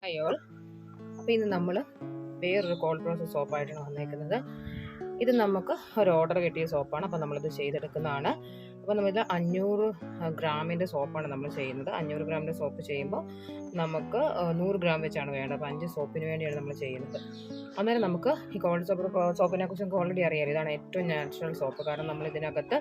അയ്യോൾ. അപ്പോൾ ഇന്ന് നമ്മൾ വേറൊരു കോൾഡ് പ്രോസസ് സോപ്പായിട്ടാണ് വന്നേക്കുന്നത്. ഇത് നമുക്ക് ഒരു ഓർഡർ കിട്ടിയ സോപ്പാണ്. അപ്പോൾ നമ്മളിത് ചെയ്തെടുക്കുന്നതാണ്. അപ്പോൾ നമ്മളിത് 500 ഗ്രാമിൻ്റെ സോപ്പാണ് നമ്മൾ ചെയ്യുന്നത്. 500 ഗ്രാമിൻ്റെ സോപ്പ് ചെയ്യുമ്പോൾ നമുക്ക് 100 ഗ്രാം വെച്ചാണ് വേണ്ടത്. അപ്പോൾ 5 സോപ്പിന് വേണ്ടിയാണ് നമ്മൾ ചെയ്യുന്നത്. അന്നേരം നമുക്ക് ഈ കോൾഡ് സോപ്പിനെ കുറിച്ച് നമുക്ക് ഓൾറെഡി അറിയാം. ഇതാണ് ഏറ്റവും നാച്ചുറൽ സോപ്പ്. കാരണം നമ്മൾ ഇതിനകത്ത്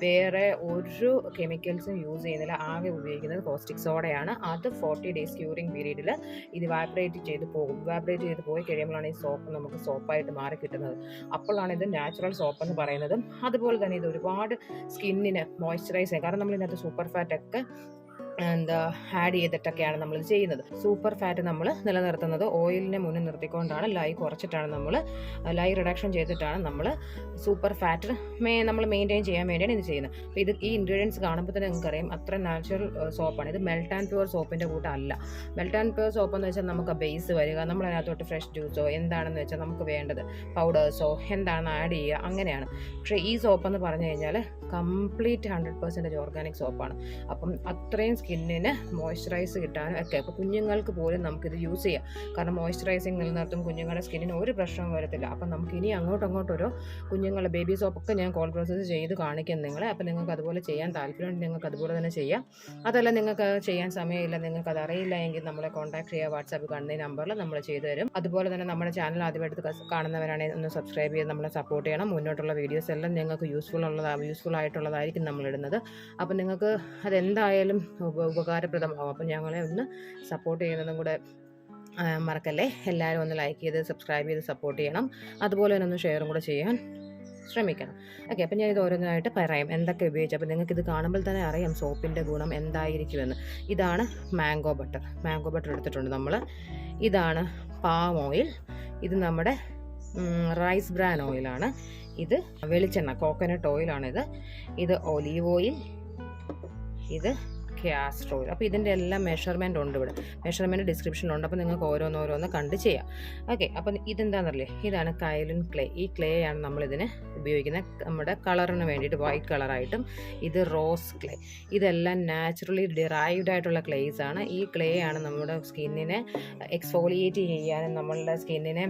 വേറെ ഒരു കെമിക്കൽസും യൂസ് ചെയ്യുന്നില്ല. ആകെ ഉപയോഗിക്കുന്നത് കോസ്റ്റിക് സോഡയാണ്. അത് 40 ഡേയ്സ് ക്യൂറിങ് പീരീഡിൽ ഇത് ഇവാപറേറ്റ് ചെയ്ത് പോകും. ഇവാപറേറ്റ് ചെയ്ത് പോയി കഴിയുമ്പോഴാണ് ഈ സോപ്പ് നമുക്ക് സോപ്പായിട്ട് മാറി കിട്ടുന്നത്. അപ്പോഴാണ് ഇത് നാച്ചുറൽ സോപ്പ് എന്ന് പറയുന്നതും. അതുപോലെ തന്നെ ഇത് ഒരുപാട് സ്കിന്നിന് മോയ്സ്ചറൈസ് ചെയ്യും. കാരണം നമ്മൾ ഇതിനകത്ത് സൂപ്പർ ഫാറ്റൊക്കെ ആഡ് ചെയ്തിട്ടൊക്കെയാണ് നമ്മൾ ചെയ്യുന്നത്. സൂപ്പർ ഫാറ്റ് നമ്മൾ നിലനിർത്തുന്നത് ഓയിലിനെ മുന്നിൽ നിർത്തിക്കൊണ്ടാണ്. ലൈ കുറച്ചിട്ടാണ് നമ്മൾ ലൈ റിഡക്ഷൻ ചെയ്തിട്ടാണ് നമ്മൾ സൂപ്പർ ഫാറ്റ് നമ്മൾ മെയിൻറ്റെയിൻ ചെയ്യാൻ വേണ്ടിയാണ് ഇത് ചെയ്യുന്നത്. അപ്പോൾ ഈ ഇൻഗ്രീഡിയൻസ് കാണുമ്പോൾ തന്നെ നിങ്ങൾക്കറിയാം അത്ര നാച്ചുറൽ സോപ്പാണ്. ഇത് മെൽറ്റ് ആൻഡ് പ്യുവർ സോപ്പിൻ്റെ കൂട്ടമല്ല. മെൽറ്റ് ആൻഡ് പ്യുവർ സോപ്പ് എന്ന് വെച്ചാൽ നമുക്ക് ബേസ് വരിക, നമ്മൾ അതിനകത്തോട്ട് ഫ്രഷ് ജ്യൂസോ എന്താണെന്ന് വെച്ചാൽ നമുക്ക് വേണ്ടത് പൗഡേഴ്സോ എന്താണെന്ന് ആഡ് ചെയ്യുക, അങ്ങനെയാണ്. പക്ഷേ ഈ സോപ്പെന്ന് പറഞ്ഞു കഴിഞ്ഞാൽ കംപ്ലീറ്റ് 100% ഓർഗാനിക് സോപ്പാണ്. അപ്പം അത്രയും സ്കിന്നിന് മോയ്സ്ചറൈസ് കിട്ടാനും ഒക്കെ. അപ്പോൾ കുഞ്ഞുങ്ങൾക്ക് പോലും നമുക്കിത് യൂസ് ചെയ്യാം. കാരണം മോയ്സ്ചറൈസിങ് നിലനിർത്തും. കുഞ്ഞുങ്ങളുടെ സ്കിന്നിന് ഒരു പ്രശ്നവും വരത്തില്ല. അപ്പം നമുക്ക് ഇനി അങ്ങോട്ടൊരു കുഞ്ഞുങ്ങളുടെ ബേബി സോപ്പൊക്കെ ഞാൻ കോൾഡ് പ്രോസസ്സ് ചെയ്ത് കാണിക്കാം നിങ്ങളെ. അപ്പോൾ നിങ്ങൾക്ക് അതുപോലെ ചെയ്യാൻ താല്പര്യമുണ്ട്, നിങ്ങൾക്ക് അതുപോലെ തന്നെ ചെയ്യാം. അതല്ല നിങ്ങൾക്ക് ചെയ്യാൻ സമയമില്ല, നിങ്ങൾക്ക് അത് അറിയില്ല എങ്കിൽ നമ്മളെ കോൺടാക്ട് ചെയ്യുക. വാട്സാപ്പ് കാണുന്ന നമ്പറിൽ നമ്മൾ ചെയ്തു തരും. അതുപോലെ തന്നെ നമ്മുടെ ചാനൽ ആദ്യമായിട്ട് കാണുന്നവരാണെങ്കിൽ ഒന്ന് സബ്സ്ക്രൈബ് ചെയ്ത് നമ്മളെ സപ്പോർട്ട് ചെയ്യണം. മുന്നോട്ടുള്ള വീഡിയോസ് എല്ലാം നിങ്ങൾക്ക് യൂസ്ഫുൾ ആയിട്ടുള്ളതായിരിക്കും നമ്മൾ ഇടുന്നത്. അപ്പം നിങ്ങൾക്ക് അതെന്തായാലും ഉപകാരപ്രദമാകും. അപ്പം ഞങ്ങളെ ഒന്ന് സപ്പോർട്ട് ചെയ്യുന്നതും കൂടെ മറക്കല്ലേ. എല്ലാവരും ഒന്ന് ലൈക്ക് ചെയ്ത് സബ്സ്ക്രൈബ് ചെയ്ത് സപ്പോർട്ട് ചെയ്യണം. അതുപോലെ തന്നെ ഒന്ന് ഷെയറും കൂടെ ചെയ്യാൻ ശ്രമിക്കണം. ഓക്കെ, അപ്പം ഞാനിത് ഓരോന്നായിട്ട് പറയാം എന്തൊക്കെ ഉപയോഗിച്ചു. അപ്പോൾ നിങ്ങൾക്കിത് കാണുമ്പോൾ തന്നെ അറിയാം സോപ്പിൻ്റെ ഗുണം എന്തായിരിക്കുമെന്ന്. ഇതാണ് മാംഗോ ബട്ടർ എടുത്തിട്ടുണ്ട് നമ്മൾ. ഇതാണ് പാം ഓയിൽ. ഇത് നമ്മുടെ റൈസ് ബ്രാൻ ഓയിലാണ്. ഇത് വെളിച്ചെണ്ണ കോക്കനട്ട് ഓയിലാണിത്. ഇത് ഒലീവ് ഓയിൽ. ഇത് കാസ്റ്റർ ഓയിൽ. അപ്പോൾ ഇതിൻ്റെ എല്ലാം മെഷർമെൻറ്റ് ഉണ്ട് ഇവിടെ. മെഷർമെൻറ്റ് ഡിസ്ക്രിപ്ഷനിലുണ്ട്. അപ്പോൾ നിങ്ങൾക്ക് ഓരോന്നോരോന്ന് കണ്ട് ചെയ്യാം. ഓക്കെ, അപ്പം ഇതെന്താണെന്നറിയില്ലേ, ഇതാണ് കൈലിൻ ക്ലേ. ഈ ക്ലേ ആണ് നമ്മളിതിന് ഉപയോഗിക്കുന്നത് നമ്മുടെ കളറിന് വേണ്ടിയിട്ട്, വൈറ്റ് കളറായിട്ടും. ഇത് റോസ് ക്ലേ. ഇതെല്ലാം നാച്ചുറലി ഡിറൈവ്ഡ് ആയിട്ടുള്ള ക്ലേസ് ആണ്. ഈ ക്ലേ ആണ് നമ്മുടെ സ്കിന്നിനെ എക്സ്ഫോളിയേറ്റ് ചെയ്യാനും നമ്മളുടെ സ്കിന്നിനെ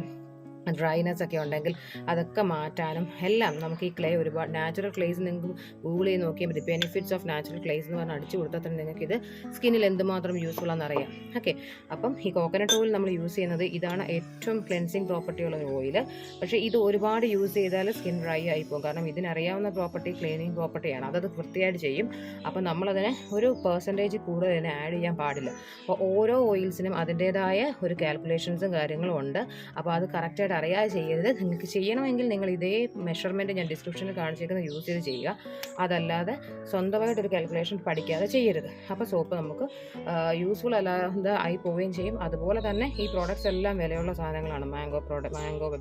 ഡ്രൈനെസ് ഒക്കെ ഉണ്ടെങ്കിൽ അതൊക്കെ മാറ്റാനും എല്ലാം നമുക്ക് ഈ ക്ലേ ഒരുപാട് നാച്ചുറൽ ക്ലേസ് നിങ്ങൾക്ക് ഗൂഗിൾ ചെയ്ത് നോക്കിയാൽ മതി. ബെനിഫിറ്റ്സ് ഓഫ് നാച്ചുറൽ ക്ലേസ് എന്ന് പറഞ്ഞാൽ അടിച്ചു കൊടുത്താൽ തന്നെ നിങ്ങൾക്ക് ഇത് സ്കിന്നിൽ എന്തുമാത്രം യൂസ്ഫുൾ ആണെന്ന് അറിയാം. ഓക്കെ, അപ്പം ഈ കോക്കനട്ട് ഓയിൽ നമ്മൾ യൂസ് ചെയ്യുന്നത് ഇതാണ് ഏറ്റവും ക്ലെൻസിങ് പ്രോപ്പർട്ടി ഉള്ള ഒരു ഓയിൽ. പക്ഷേ ഇത് ഒരുപാട് യൂസ് ചെയ്താൽ സ്കിൻ ഡ്രൈ ആയിപ്പോകും. കാരണം ഇതിനറിയാവുന്ന പ്രോപ്പർട്ടി ക്ലീനിങ് പ്രോപ്പർട്ടിയാണ്. അതത് വൃത്തിയായിട്ട് ചെയ്യും. അപ്പം നമ്മളതിനെ ഒരു പെർസെൻറ്റേജ് കൂടുതൽ തന്നെ ആഡ് ചെയ്യാൻ പാടില്ല. അപ്പോൾ ഓരോ ഓയിൽസിനും അതിൻ്റേതായ ഒരു കാൽക്കുലേഷൻസും കാര്യങ്ങളും ഉണ്ട്. അപ്പോൾ അത് കറക്റ്റായിട്ട് അറിയാതെ ചെയ്യരുത്. നിങ്ങൾക്ക് ചെയ്യണമെങ്കിൽ നിങ്ങൾ ഇതേ മെഷർമെൻറ്റ് ഞാൻ ഡിസ്ക്രിപ്ഷനിൽ കാണിച്ചേക്കുന്നത് യൂസ് ചെയ്ത് ചെയ്യുക. അതല്ലാതെ സ്വന്തമായിട്ടൊരു കാൽക്കുലേഷൻ പഠിക്കാതെ ചെയ്യരുത്. അപ്പോൾ സോപ്പ് നമുക്ക് യൂസ്ഫുൾ അല്ലാതെ ആയി പോവുകയും ചെയ്യും. അതുപോലെ തന്നെ ഈ പ്രോഡക്റ്റ്സ് എല്ലാം വിലയുള്ള സാധനങ്ങളാണ്. മാംഗോ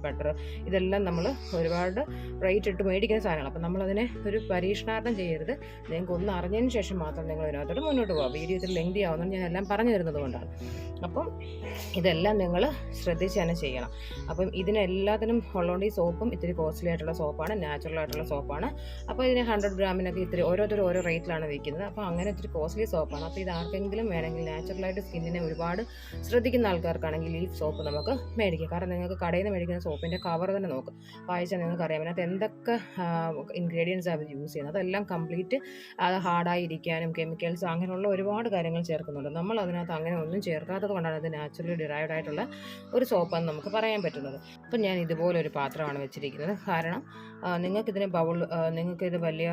ബട്ടർ ഇതെല്ലാം നമ്മൾ ഒരുപാട് റേറ്റ് ഇട്ട് മേടിക്കുന്ന സാധനങ്ങൾ. അപ്പോൾ നമ്മളതിനെ ഒരു പരീക്ഷണാർത്ഥം ചെയ്യരുത്. നിങ്ങൾക്ക് ഒന്ന് അറിഞ്ഞതിന് ശേഷം മാത്രം നിങ്ങൾ ഇതിനകത്തോട്ട് മുന്നോട്ട് പോകാം. വീഡിയോ ഇതിൽ ലെങ്തി ആവുന്നത് ഞാൻ എല്ലാം പറഞ്ഞു തരുന്നത് കൊണ്ടാണ്. അപ്പം ഇതെല്ലാം നിങ്ങൾ ശ്രദ്ധിച്ച് തന്നെ ചെയ്യണം. അപ്പം ഇതിനെല്ലാത്തിനും ഉള്ളതുകൊണ്ട് ഈ സോപ്പും ഇത്തിരി കോസ്റ്റ്ലി ആയിട്ടുള്ള സോപ്പാണ്, നാച്ചുറൽ ആയിട്ടുള്ള സോപ്പാണ്. അപ്പോൾ ഇതിന് 100 ഗ്രാമിനൊക്കെ ഇത്തിരി ഓരോരുത്തരും ഓരോ റേറ്റിലാണ് വിൽക്കുന്നത്. അപ്പോൾ അങ്ങനെ ഇത്തിരി കോസ്റ്റ്ലി സോപ്പാണ്. അപ്പോൾ ഇത് ആർക്കെങ്കിലും വേണമെങ്കിൽ നാച്ചുറലായിട്ട് സ്കിന്നിനെ ഒരുപാട് ശ്രദ്ധിക്കുന്ന ആൾക്കാർക്കാണെങ്കിൽ ഈ സോപ്പ് നമുക്ക് മേടിക്കാം. കാരണം നിങ്ങൾക്ക് കടയിൽ നിന്ന് മേടിക്കുന്ന സോപ്പിൻ്റെ കവർ തന്നെ നോക്കും, വായിച്ചാൽ നിങ്ങൾക്ക് അറിയാം അതിനകത്ത് എന്തൊക്കെ ഇൻഗ്രീഡിയൻസ് അവർ യൂസ് ചെയ്യുന്നത്. അതെല്ലാം കംപ്ലീറ്റ് അത് ഹാർഡായിരിക്കാനും കെമിക്കൽസ് അങ്ങനെയുള്ള ഒരുപാട് കാര്യങ്ങൾ ചേർക്കുന്നുണ്ട്. നമ്മൾ അതിനകത്ത് അങ്ങനെ ഒന്നും ചേർക്കാത്തത് കൊണ്ടാണ് ഇത് നാച്ചുറലി ഡിറൈവ്ഡ് ആയിട്ടുള്ള ഒരു സോപ്പാന്ന് നമുക്ക് പറയാൻ പറ്റുന്നത്. അപ്പം ഞാൻ ഇതുപോലൊരു പാത്രമാണ് വെച്ചിരിക്കുന്നത്. കാരണം നിങ്ങൾക്കിതിന് നിങ്ങൾക്കിത് വലിയ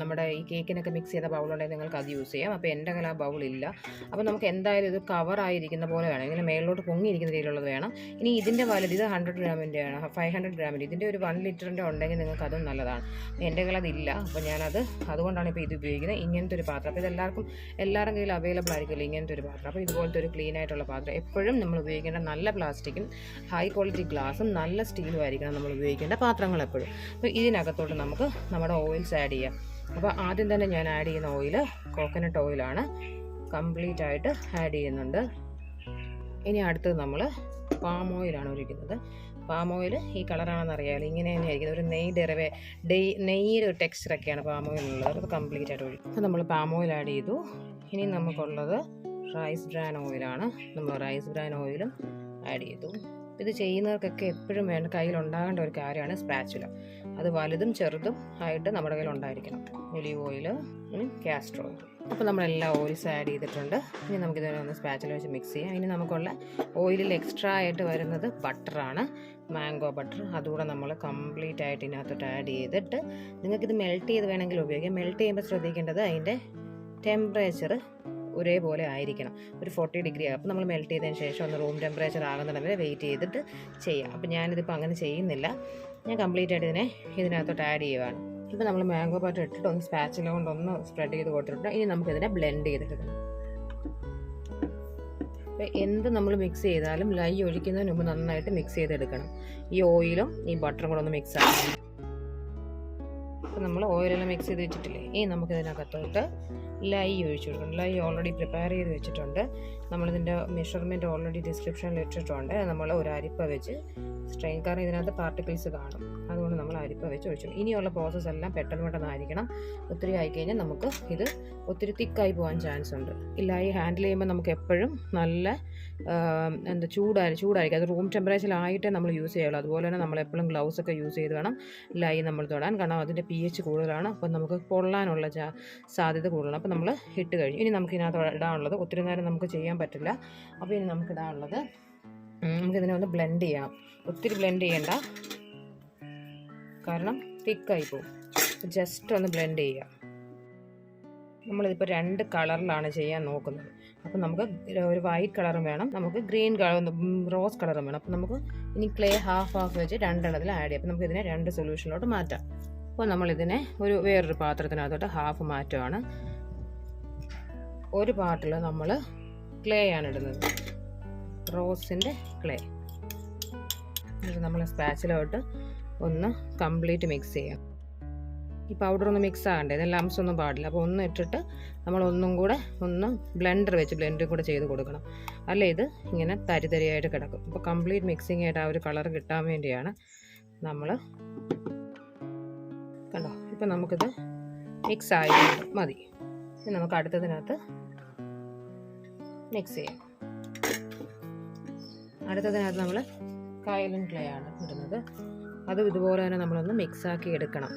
നമ്മുടെ ഈ കേക്കിനൊക്കെ മിക്സ് ചെയ്ത ബൗളുണ്ടെങ്കിൽ നിങ്ങൾക്ക് അത് യൂസ് ചെയ്യാം. അപ്പോൾ എൻ്റെ കയ്യിൽ ആ ബൗളില്ല. അപ്പോൾ നമുക്ക് എന്തായാലും ഇത് കവറായിരിക്കുന്ന പോലെ വേണം, ഇങ്ങനെ മേളിലോട്ട് പൊങ്ങിയിരിക്കുന്ന രീതിയിലുള്ളത് വേണം. ഇനി ഇതിൻ്റെ വലുത് ഇത് 100 ഗ്രാമിൻ്റെയാണ്, 500 ഗ്രാമിൻ്റെ. ഇതിൻ്റെ ഒരു 1 ലിറ്ററിൻ്റെ ഉണ്ടെങ്കിൽ നിങ്ങൾക്ക് അതും നല്ലതാണ്. എൻ്റെ കയ്യിൽ അതില്ല. അപ്പോൾ അതുകൊണ്ടാണ് ഇപ്പോൾ ഇത് ഉപയോഗിക്കുന്നത്, ഇങ്ങനത്തെ ഒരു പാത്രം. അപ്പോൾ എല്ലാവരും കയ്യിൽ അവൈലബിൾ ആയിരിക്കില്ല ഇങ്ങനത്തെ ഒരു പാത്രം. അപ്പോൾ ഇതുപോലത്തെ ഒരു ക്ലീൻ ആയിട്ടുള്ള പാത്രം എപ്പോഴും നമ്മൾ ഉപയോഗിക്കേണ്ട നല്ല പ്ലാസ്റ്റിക്കും ഹൈ ക്വാളിറ്റി ഗ്ലാസും നല്ല സ്റ്റീലും ആയിരിക്കണം നമ്മൾ ഉപയോഗിക്കേണ്ട പാത്രങ്ങൾ എപ്പോഴും. അപ്പോൾ ഇതിനകത്തോട്ട് നമുക്ക് നമ്മുടെ ഓയിൽസ് ആഡ് ചെയ്യാം. അപ്പോൾ ആദ്യം തന്നെ ഞാൻ ആഡ് ചെയ്യുന്ന ഓയിൽ കോക്കനട്ട് ഓയിലാണ്. കംപ്ലീറ്റ് ആയിട്ട് ആഡ് ചെയ്യുന്നുണ്ട്. ഇനി അടുത്തത് നമ്മൾ പാം ഓയിലാണ് ഒഴിക്കുന്നത്. പാം ഓയിൽ ഈ കളറാണെന്ന് അറിയാമല്ലോ, ഇങ്ങനെ തന്നെ ആയിരിക്കും. ഒരു നെയ്യുടെ ഒരു ടെക്സ്ചറൊക്കെയാണ് പാം ഓയിലുള്ളത്. അത് കംപ്ലീറ്റ് ആയിട്ട് ഒഴിക്കും. അപ്പോൾ നമ്മൾ പാം ഓയിൽ ആഡ് ചെയ്തു. ഇനി നമുക്കുള്ളത് റൈസ് ബ്രാൻ ഓയിലാണ്. നമ്മൾ റൈസ് ബ്രാൻ ഓയിലും ആഡ് ചെയ്തു. ഇത് ചെയ്യുന്നവർക്കൊക്കെ എപ്പോഴും വേണ്ട കയ്യിൽ ഉണ്ടാകേണ്ട ഒരു കാര്യമാണ് സ്പാച്ചുല. അത് വലുതും ചെറുതും ആയിട്ട് നമ്മുടെ കയ്യിൽ ഉണ്ടായിരിക്കണം. Olive oil, castor oil. അപ്പോൾ നമ്മളെല്ലാം ഓയിൽസ് ആഡ് ചെയ്തിട്ടുണ്ട്. ഇനി നമുക്കിതിനെ ഒന്ന് സ്പാച്ചുല വെച്ച് മിക്സ് ചെയ്യാം. ഇനി നമുക്കുള്ള ഓയിലിൽ എക്സ്ട്രാ ആയിട്ട് വരുന്നത് ബട്ടറാണ്, മാംഗോ ബട്ടർ. അതുകൂടെ നമ്മൾ കംപ്ലീറ്റ് ആയിട്ട് ഇതിനകത്തോട്ട് ആഡ് ചെയ്തിട്ട് നിങ്ങൾക്കിത് മെൽറ്റ് ചെയ്ത് വേണമെങ്കിൽ ഉപയോഗിക്കാം. മെൽറ്റ് ചെയ്യുമ്പോൾ ശ്രദ്ധിക്കേണ്ടത് അതിൻ്റെ ടെമ്പറേച്ചർ ഒരേപോലെ ആയിരിക്കണം. ഒരു 40 ഡിഗ്രി ആകും. അപ്പോൾ നമ്മൾ മെൽറ്റ് ചെയ്തതിന് ശേഷം ഒന്ന് റൂം ടെമ്പറേച്ചർ ആകുന്നിടം വരെ വെയിറ്റ് ചെയ്തിട്ട് ചെയ്യാം. അപ്പോൾ ഞാനിതിപ്പോൾ അങ്ങനെ ചെയ്യുന്നില്ല. ഞാൻ കംപ്ലീറ്റ് ആയിട്ട് ഇതിനകത്തോട്ട് ആഡ് ചെയ്യുവാണ്. ഇപ്പോൾ നമ്മൾ മാംഗോ ബട്ടർ ഇട്ടിട്ട് ഒന്ന് സ്പാച്ചുല കൊണ്ടൊന്ന് സ്പ്രെഡ് ചെയ്ത് കൊടുത്തിട്ടുണ്ട്. ഇനി നമുക്കിതിനെ ബ്ലെൻഡ് ചെയ്തെടുക്കണം. അപ്പോൾ എന്ത് നമ്മൾ മിക്സ് ചെയ്താലും ലൈ ഒഴിക്കുന്നതിന് മുമ്പ് നന്നായിട്ട് മിക്സ് ചെയ്തെടുക്കണം. ഈ ഓയിലും ഈ ബട്ടറും കൂടെ ഒന്ന് മിക്സ് ആക്കണം. അപ്പോൾ നമ്മൾ ഓയിലെല്ലാം മിക്സ് ചെയ്ത് വെച്ചിട്ടില്ലേ, ഇനി നമുക്കിതിനകത്തോട്ട് ലൈ ഒഴിച്ചു കൊടുക്കണം. ലൈ ഓൾറെഡി പ്രിപ്പയർ ചെയ്ത് വെച്ചിട്ടുണ്ട്. നമ്മളിതിൻ്റെ മെഷർമെൻറ്റ് ഓൾറെഡി ഡിസ്ക്രിപ്ഷനിൽ ഇട്ടിട്ടുണ്ട്. നമ്മൾ ഒരു അരിപ്പ വെച്ച് സ്ട്രെയിൻ, കാരണം ഇതിനകത്ത് പാർട്ടിക്കിൾസ് കാണും, അതുകൊണ്ട് നമ്മൾ അരിപ്പ വെച്ച് ഒഴിച്ചു. ഇനിയുള്ള പ്രോസസ്സ് എല്ലാം പെട്ടെന്നായിരിക്കണം. ഒത്തിരി ആയിക്കഴിഞ്ഞാൽ നമുക്ക് ഇത് ഒത്തിരി തിക്കായി പോകാൻ ചാൻസ് ഉണ്ട്. ഈ ലൈ ഹാൻഡിൽ ചെയ്യുമ്പോൾ നമുക്ക് എപ്പോഴും നല്ല ചൂടായിരിക്കും. അത് റൂം ടെമ്പറേച്ചറിലായിട്ടേ നമ്മൾ യൂസ് ചെയ്യുള്ളൂ. അതുപോലെ തന്നെ നമ്മളെപ്പോഴും ഗ്ലൗസ് ഒക്കെ യൂസ് ചെയ്ത് വേണം ലൈ നമ്മൾ തൊടാൻ, കാരണം അതിൻ്റെ pH കൂടുതലാണ്. അപ്പം നമുക്ക് പൊള്ളാനുള്ള സാധ്യത കൂടുതലാണ്. അപ്പോൾ നമ്മൾ ഇട്ട് കഴിഞ്ഞു. ഇനി നമുക്ക് ഇതിനകത്ത് ഇടാനുള്ളത്, ഒത്തിരി നേരം നമുക്ക് ചെയ്യാൻ പറ്റില്ല. അപ്പോൾ ഇനി നമുക്ക് ഇടാനുള്ളത്, നമുക്കിതിനെ ഒന്ന് ബ്ലെൻഡ് ചെയ്യണം. ഒത്തിരി ബ്ലെൻഡ് ചെയ്യണ്ട, കാരണം തിക്കായി പോകും. ജസ്റ്റ് ഒന്ന് ബ്ലെൻഡ് ചെയ്യുക. നമ്മളിതിപ്പോൾ 2 കളറിലാണ് ചെയ്യാൻ നോക്കുന്നത്. അപ്പോൾ നമുക്ക് ഒരു വൈറ്റ് കളറും വേണം, നമുക്ക് ഗ്രീൻ കളർ, റോസ് കളറും വേണം. അപ്പോൾ നമുക്ക് ഇനി ക്ലേ ഹാഫ് വെച്ച് 2 എണ്ണത്തിൽ ആഡ് ചെയ്യാം. അപ്പോൾ നമുക്ക് ഇതിനെ 2 സൊല്യൂഷനിലോട്ട് മാറ്റാം. അപ്പോൾ നമ്മളിതിനെ വേറൊരു പാത്രത്തിനകത്തോട്ട് ഹാഫ് മാറ്റുകയാണ്. ഒരു പാർട്ടിൽ നമ്മൾ ക്ലേ ആണ് ഇടുന്നത്, റോസിൻ്റെ ക്ലേ. എന്നിട്ട് നമ്മൾ സ്പാച്ചിലോട്ട് ഒന്ന് കംപ്ലീറ്റ് മിക്സ് ചെയ്യാം. ഈ പൗഡർ ഒന്ന് മിക്സ് ആകണ്ടേ, ഇത് ലംസ് ഒന്നും പാടില്ല. അപ്പോൾ ഒന്ന് ഇട്ടിട്ട് നമ്മൾ ഒന്നും കൂടെ ഒന്ന് ബ്ലെൻഡർ വെച്ച് ബ്ലെൻഡും കൂടെ ചെയ്ത് കൊടുക്കണം. അല്ലേ ഇത് ഇങ്ങനെ തരിതരിയായിട്ട് കിടക്കും. അപ്പോൾ കംപ്ലീറ്റ് മിക്സിങ് ആയിട്ട് ആ ഒരു കളർ കിട്ടാൻ വേണ്ടിയാണ് നമ്മൾ, കണ്ടോ. ഇപ്പം നമുക്കിത് മിക്സ് ആയി മതി. ഇനി നമുക്ക് അടുത്തതിനകത്ത് മിക്സ് ചെയ്യാം. അടുത്തതിനകത്ത് നമ്മൾ കൈലൻ ക്ലേ ആണ് ഇടുന്നത്. അതും ഇതുപോലെ തന്നെ നമ്മളൊന്ന് മിക്സാക്കി എടുക്കണം.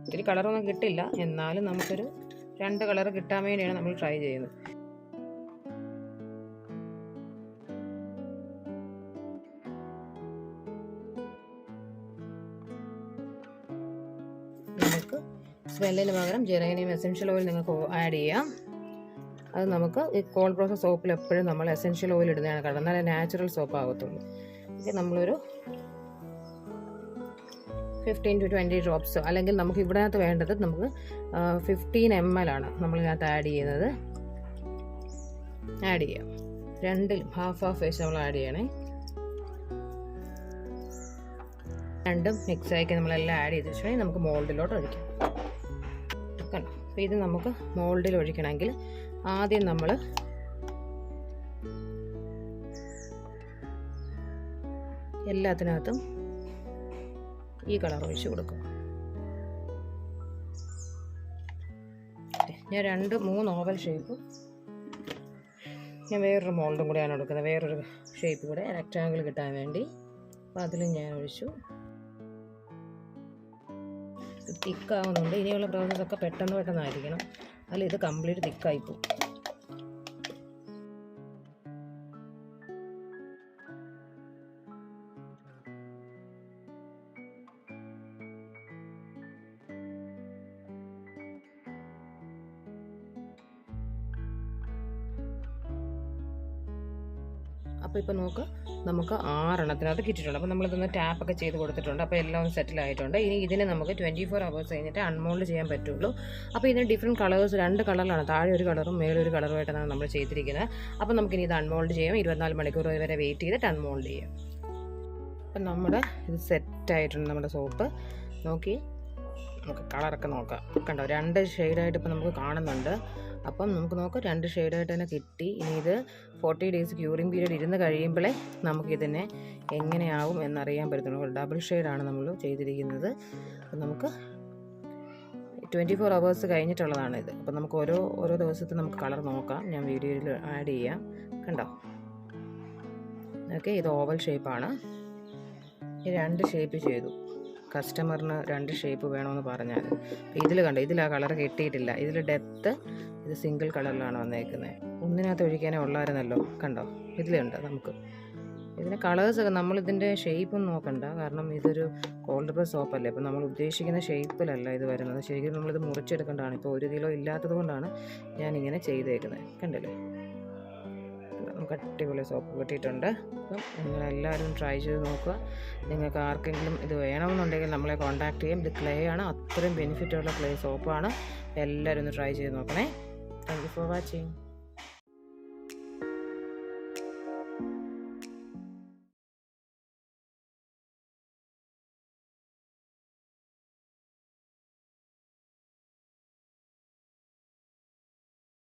ഒത്തിരി കളറൊന്നും കിട്ടില്ല, എന്നാലും നമുക്കൊരു 2 കളർ കിട്ടാൻ വേണ്ടിയാണ് നമ്മൾ ട്രൈ ചെയ്യുന്നത്. നമുക്ക് സ്മെല്ലിന് പകരം ജെറേനിയം എസെൻഷ്യൽ ഓയിൽ നിങ്ങൾക്ക് ആഡ് ചെയ്യാം. അത് നമുക്ക് ഈ കോൾഡ് പ്രോസസ് സോപ്പിൽ എപ്പോഴും നമ്മൾ എസെൻഷ്യൽ ഓയിൽ ഇടുന്നതാണ് കാരണം, എന്നാലേ നാച്ചുറൽ സോപ്പ് ആകത്തുള്ളൂ. ഇത് നമ്മളൊരു 15 to 20 ഡ്രോപ്സ്, അല്ലെങ്കിൽ നമുക്ക് ഇതിനകത്ത് വേണ്ടത് നമുക്ക് 15 ml ആണ് നമ്മളിതിനകത്ത് ആഡ് ചെയ്യുന്നത്. ആഡ് ചെയ്യാം. 2ലും ഹാഫ് വെച്ച് നമ്മൾ ആഡ് ചെയ്യണേ. 2ഉം മിക്സ് ആക്കി നമ്മളെല്ലാം ആഡ് ചെയ്ത് വെച്ചാൽ നമുക്ക് മോൾഡിലോട്ട് ഒഴിക്കാം. കണ്ടോ. അപ്പോൾ ഇത് നമുക്ക് മോൾഡിൽ ഒഴിക്കണമെങ്കിൽ ആദ്യം നമ്മൾ എല്ലാത്തിനകത്തും ഈ കളർ ഒഴിച്ച് കൊടുക്കും. ഞാൻ 2-3 ഓവൽ ഷേപ്പ്, ഞാൻ വേറൊരു മോൾഡും കൂടെയാണ് എടുക്കുന്നത്, വേറൊരു ഷേപ്പ് കൂടെ റെക്റ്റാങ്കിൾ കിട്ടാൻ വേണ്ടി. അപ്പോൾ അതിലും ഞാൻ ഒഴിച്ചു. തിക്കാവുന്നുണ്ട്. ഇനിയുള്ള പ്രോസസ്സൊക്കെ പെട്ടെന്നായിരിക്കണം, അല്ല ഇത് കംപ്ലീറ്റ് തിക്കായി പോകും. അപ്പോൾ ഇപ്പോൾ നോക്ക്, നമുക്ക് 6 എണ്ണത്തിനകത്ത് കിട്ടിയിട്ടുണ്ട്. അപ്പോൾ നമ്മളിതൊന്ന് ടാപ്പൊക്കെ ചെയ്ത് കൊടുത്തിട്ടുണ്ട്. അപ്പോൾ എല്ലാം സെറ്റിലായിട്ടുണ്ട്. ഇനി ഇതിനെ നമുക്ക് 24 hours കഴിഞ്ഞിട്ട് അൺമോൾഡ് ചെയ്യാൻ പറ്റുള്ളൂ. അപ്പോൾ ഇതിന് ഡിഫറെൻറ്റ് കളേഴ്സ് 2 കളറിലാണ്, താഴെ ഒരു കളറും മേലെ ഒരു കളറുമായിട്ടാണ് നമ്മൾ ചെയ്തിരിക്കുന്നത്. അപ്പോൾ നമുക്കിനി ഇത് അൺമോൾഡ് ചെയ്യാം. 24 മണിക്കൂർ വരെ വെയിറ്റ് ചെയ്തിട്ട് അൺമോൾഡ് ചെയ്യാം. അപ്പം നമ്മുടെ ഇത് സെറ്റായിട്ടുണ്ട്. നമ്മുടെ സോപ്പ് നോക്കി നമുക്ക് കളറൊക്കെ നോക്കാം. കണ്ടോ, 2 ഷെയ്ഡായിട്ട് ഇപ്പോൾ നമുക്ക് കാണുന്നുണ്ട്. അപ്പം നമുക്ക് നോക്കാം, 2 ഷെയ്ഡായിട്ട് തന്നെ കിട്ടി. ഇനി ഇത് 40 days ക്യൂറിങ് പീരീഡ് ഇരുന്ന് കഴിയുമ്പോഴേ നമുക്കിതിനെ എങ്ങനെയാവും എന്നറിയാൻ പറ്റുള്ളൂ. ഡബിൾ ഷെയ്ഡാണ് നമ്മൾ ചെയ്തിരിക്കുന്നത്. അപ്പം നമുക്ക് 24 hours കഴിഞ്ഞിട്ടുള്ളതാണ് ഇത്. അപ്പോൾ നമുക്ക് ഓരോ ദിവസത്തെ നമുക്ക് കളർ നോക്കാം. ഞാൻ വീഡിയോയിൽ ആഡ് ചെയ്യാം. കണ്ടോ? ഓക്കെ, ഇത് ഓവൽ ഷേപ്പാണ്. ഈ 2 ഷേപ്പ് ചെയ്തു. കസ്റ്റമറിന് 2 ഷേപ്പ് വേണമെന്ന് പറഞ്ഞാൽ. അപ്പോൾ ഇതിൽ കണ്ടോ, ഇതിൽ ആ കളർ കിട്ടിയിട്ടില്ല. ഇതിൽ ഡെപ്ത്ത് ഇത് സിംഗിൾ കളറിലാണ് വന്നേക്കുന്നത്. ഒന്നിനകത്ത് ഒഴിക്കാനേ ഉള്ളായിരുന്നല്ലോ. കണ്ടോ? ഇതിലുണ്ട് നമുക്ക്. ഇതിൻ്റെ കളേഴ്സൊക്കെ നമ്മളിതിൻ്റെ ഷേപ്പൊന്നും നോക്കണ്ട, കാരണം ഇതൊരു കോൾഡ് പ്രസ് സോപ്പല്ലേ. അപ്പോൾ നമ്മൾ ഉദ്ദേശിക്കുന്ന ഷേപ്പിലല്ല ഇത് വരുന്നത്. ശരിക്കും നമ്മളിത് മുറിച്ചെടുക്കേണ്ടതാണ്. ഇപ്പോൾ 1 കിലോ ഇല്ലാത്തത് കൊണ്ടാണ് ഞാനിങ്ങനെ ചെയ്തേക്കുന്നത്. കണ്ടില്ലേ? നമുക്ക് അടിപൊളി സോപ്പ് കിട്ടിയിട്ടുണ്ട്. അപ്പം നിങ്ങളെല്ലാവരും ട്രൈ ചെയ്ത് നോക്കുക. നിങ്ങൾക്ക് ആർക്കെങ്കിലും ഇത് വേണമെന്നുണ്ടെങ്കിൽ നമ്മളെ കോൺടാക്ട് ചെയ്യും. ഇത് ക്ലേ ആണ്, അത്രയും ബെനിഫിറ്റുള്ള ക്ലേ സോപ്പാണ്. എല്ലാവരും ഒന്ന് ട്രൈ ചെയ്ത് നോക്കണേ. Thank you for watching.